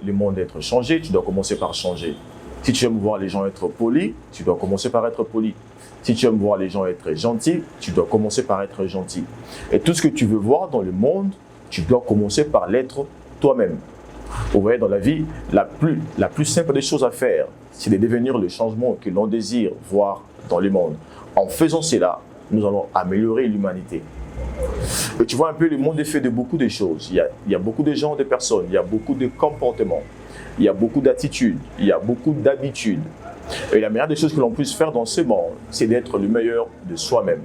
le monde être changé, tu dois commencer par changer. Si tu aimes voir les gens être polis, tu dois commencer par être poli. Si tu aimes voir les gens être gentils, tu dois commencer par être gentil. Et tout ce que tu veux voir dans le monde, tu dois commencer par l'être toi-même. Vous voyez, dans la vie, la plus simple des choses à faire, c'est de devenir le changement que l'on désire voir dans le monde. En faisant cela, nous allons améliorer l'humanité. Et tu vois un peu, le monde est fait de beaucoup de choses. Il y a beaucoup de gens, de personnes, il y a beaucoup de comportements, il y a beaucoup d'attitudes, il y a beaucoup d'habitudes. Et la meilleure des choses que l'on puisse faire dans ce monde, c'est d'être le meilleur de soi-même.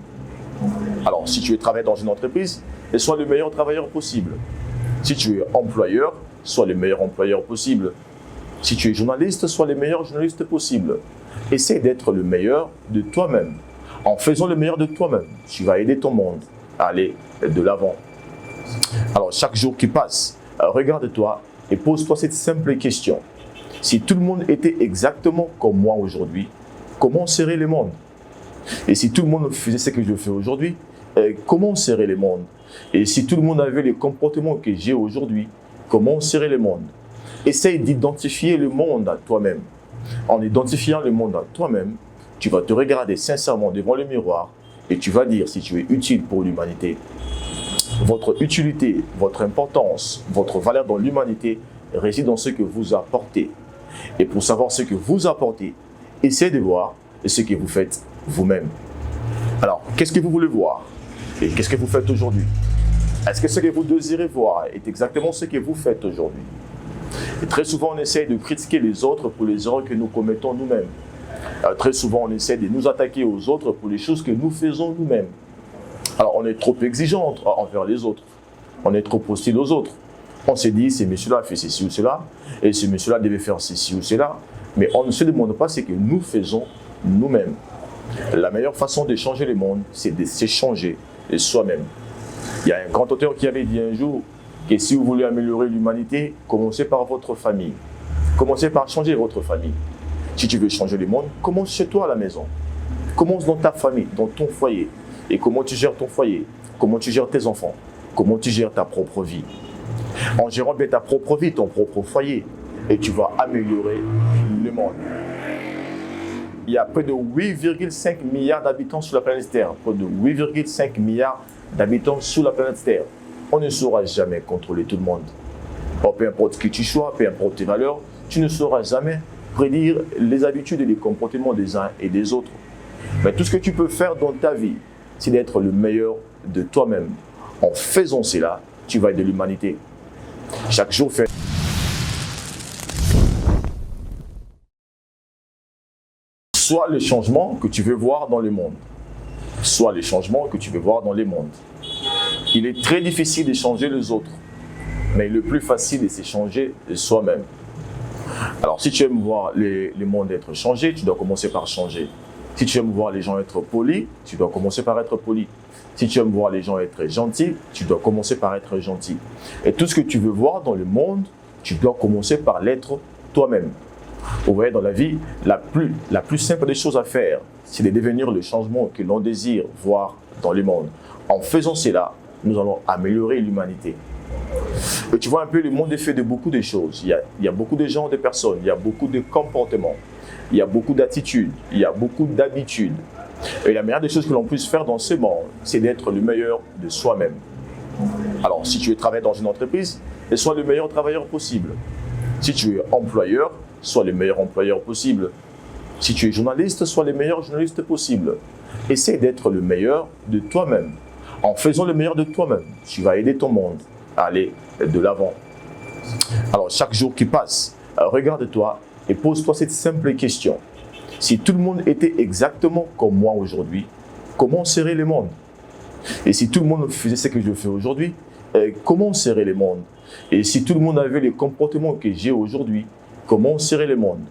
Alors, si tu es travailleur dans une entreprise, sois le meilleur travailleur possible. Si tu es employeur, sois le meilleur employeur possible. Si tu es journaliste, sois le meilleur journaliste possible. Essaie d'être le meilleur de toi-même. En faisant le meilleur de toi-même, tu vas aider ton monde à aller de l'avant. Alors, chaque jour qui passe, regarde-toi et pose-toi cette simple question. Si tout le monde était exactement comme moi aujourd'hui, comment serait le monde? Et si tout le monde faisait ce que je fais aujourd'hui, comment serait le monde? Et si tout le monde avait les comportements que j'ai aujourd'hui, comment serait le monde? Essaye d'identifier le monde à toi-même. En identifiant le monde à toi-même, tu vas te regarder sincèrement devant le miroir et tu vas dire si tu es utile pour l'humanité. Votre utilité, votre importance, votre valeur dans l'humanité réside dans ce que vous apportez. Et pour savoir ce que vous apportez, essayez de voir ce que vous faites vous-même. Alors, qu'est-ce que vous voulez voir? Et qu'est-ce que vous faites aujourd'hui? Est-ce que ce que vous désirez voir est exactement ce que vous faites aujourd'hui? Et très souvent, on essaie de critiquer les autres pour les erreurs que nous commettons nous-mêmes. Très souvent, on essaie de nous attaquer aux autres pour les choses que nous faisons nous-mêmes. Alors, on est trop exigeant envers les autres. On est trop hostile aux autres. On se dit, ce monsieur-là a fait ceci ou cela, et ce monsieur-là devait faire ceci ou cela. Mais on ne se demande pas ce que nous faisons nous-mêmes. La meilleure façon de changer le monde, c'est de s'échanger soi-même. Il y a un grand auteur qui avait dit un jour que si vous voulez améliorer l'humanité, commencez par votre famille. Commencez par changer votre famille. Si tu veux changer le monde, commence chez toi à la maison. Commence dans ta famille, dans ton foyer. Et comment tu gères ton foyer? Comment tu gères tes enfants? Comment tu gères ta propre vie? En gérant bien ta propre vie, ton propre foyer, et tu vas améliorer le monde. Il y a près de 8,5 milliards d'habitants sur la planète Terre. Près de 8,5 milliards d'habitants sur la planète Terre. On ne saura jamais contrôler tout le monde. Or, peu importe qui tu sois, peu importe tes valeurs, tu ne sauras jamais prédire les habitudes et les comportements des uns et des autres. Mais tout ce que tu peux faire dans ta vie, c'est d'être le meilleur de toi-même. En faisant cela, tu vas aider l'humanité. Chaque jour, fais. Soit le changement que tu veux voir dans le monde. Soit les changements que tu veux voir dans le monde. Il est très difficile de changer les autres, mais le plus facile, c'est de changer soi-même. Alors, si tu aimes voir le monde être changé, tu dois commencer par changer. Si tu aimes voir les gens être polis, tu dois commencer par être poli. Si tu aimes voir les gens être gentils, tu dois commencer par être gentil. Et tout ce que tu veux voir dans le monde, tu dois commencer par l'être toi-même. Vous voyez, dans la vie, la plus simple des choses à faire, c'est de devenir le changement que l'on désire voir dans le monde. En faisant cela, nous allons améliorer l'humanité. Et tu vois un peu, le monde est fait de beaucoup de choses. Il y a beaucoup de gens, de personnes, il y a beaucoup de comportements, il y a beaucoup d'attitudes, il y a beaucoup d'habitudes. Et la meilleure des choses que l'on puisse faire dans ce monde, c'est d'être le meilleur de soi-même. Alors, si tu es travailleur dans une entreprise, sois le meilleur travailleur possible. Si tu es employeur, sois le meilleur employeur possible. Si tu es journaliste, sois le meilleur journaliste possible. Essaie d'être le meilleur de toi-même. En faisant le meilleur de toi-même, tu vas aider ton monde à aller de l'avant. Alors, chaque jour qui passe, regarde-toi et pose-toi cette simple question. Si tout le monde était exactement comme moi aujourd'hui, comment serait le monde? Et si tout le monde faisait ce que je fais aujourd'hui, comment serait le monde? Et si tout le monde avait les comportements que j'ai aujourd'hui, comment serait le monde?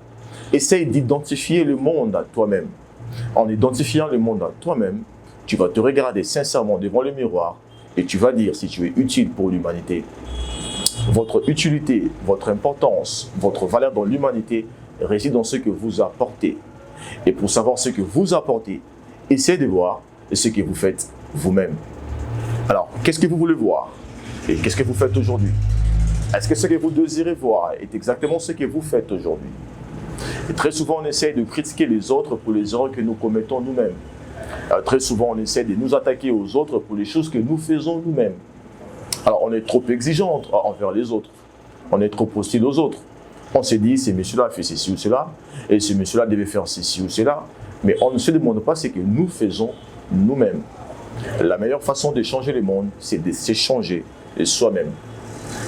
Essaye d'identifier le monde à toi-même. En identifiant le monde à toi-même, tu vas te regarder sincèrement devant le miroir et tu vas dire si tu es utile pour l'humanité. Votre utilité, votre importance, votre valeur dans l'humanité réside dans ce que vous apportez. Et pour savoir ce que vous apportez, essayez de voir ce que vous faites vous-même. Alors, qu'est-ce que vous voulez voir? Et qu'est-ce que vous faites aujourd'hui? Est-ce que ce que vous désirez voir est exactement ce que vous faites aujourd'hui? Et très souvent, on essaie de critiquer les autres pour les erreurs que nous commettons nous-mêmes. Très souvent, on essaie de nous attaquer aux autres pour les choses que nous faisons nous-mêmes. Alors, on est trop exigeant envers les autres. On est trop hostile aux autres. On se dit, ce monsieur-là a fait ceci ou cela, et ce monsieur-là devait faire ceci ou cela. Mais on ne se demande pas ce que nous faisons nous-mêmes. La meilleure façon de changer le monde, c'est de s'échanger soi-même.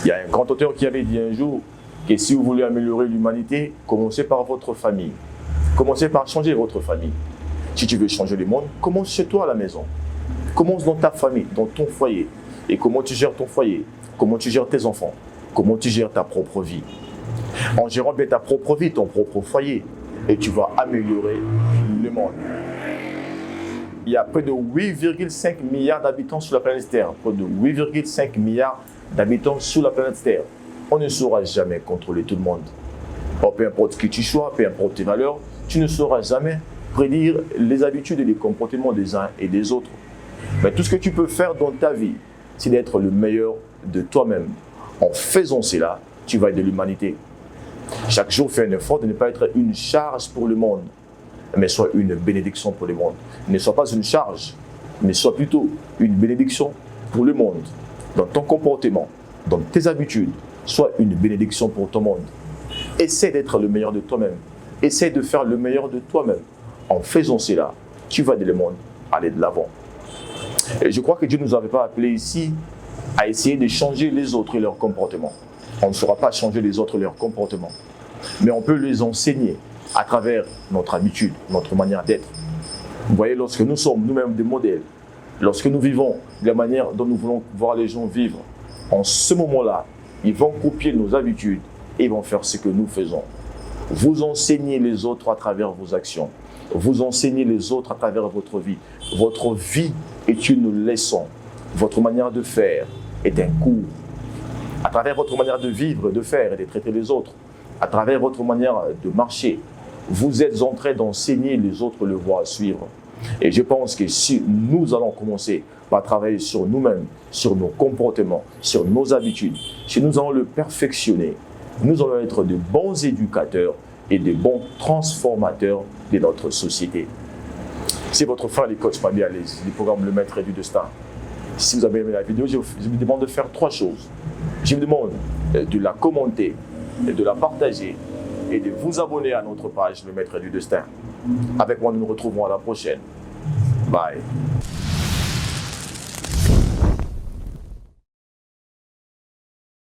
Il y a un grand auteur qui avait dit un jour que si vous voulez améliorer l'humanité, commencez par votre famille. Commencez par changer votre famille. Si tu veux changer le monde, commence chez toi à la maison. Commence dans ta famille, dans ton foyer. Et comment tu gères ton foyer? Comment tu gères tes enfants? Comment tu gères ta propre vie? En gérant bien ta propre vie, ton propre foyer, et tu vas améliorer le monde. Il y a près de 8,5 milliards d'habitants sur la planète Terre. Près de 8,5 milliards d'habitants sur la planète Terre. On ne saura jamais contrôler tout le monde. Or, peu importe qui tu sois, peu importe tes valeurs, tu ne sauras jamais prédire les habitudes et les comportements des uns et des autres. Mais tout ce que tu peux faire dans ta vie, c'est d'être le meilleur de toi-même. En faisant cela, tu vas aider l'humanité. Chaque jour, fais un effort de ne pas être une charge pour le monde, mais sois une bénédiction pour le monde. Ne sois pas une charge, mais sois plutôt une bénédiction pour le monde. Dans ton comportement, dans tes habitudes, sois une bénédiction pour ton monde. Essaie d'être le meilleur de toi-même. Essaie de faire le meilleur de toi-même. En faisant cela, tu vas aider le monde à aller de l'avant. Et je crois que Dieu ne nous avait pas appelés ici à essayer de changer les autres et leur comportement. On ne saura pas changer les autres et leur comportement. Mais on peut les enseigner à travers notre habitude, notre manière d'être. Vous voyez, lorsque nous sommes nous-mêmes des modèles, lorsque nous vivons de la manière dont nous voulons voir les gens vivre, en ce moment-là, ils vont copier nos habitudes et ils vont faire ce que nous faisons. Vous enseignez les autres à travers vos actions. Vous enseignez les autres à travers votre vie. Votre vie est une leçon. Votre manière de faire est un cours. À travers votre manière de vivre, de faire et de traiter les autres, à travers votre manière de marcher, vous êtes en train d'enseigner les autres le voie à suivre. Et je pense que si nous allons commencer par travailler sur nous-mêmes, sur nos comportements, sur nos habitudes, si nous allons le perfectionner, nous allons être de bons éducateurs et de bons transformateurs de notre société. C'est votre frère, les coachs Mabi Alaise, du programme Le Maître du Destin. Si vous avez aimé la vidéo, je vous demande de faire 3 choses. Je vous demande de la commenter, de la partager et de vous abonner à notre page Le Maître du Destin. Avec moi, nous nous retrouvons à la prochaine. Bye.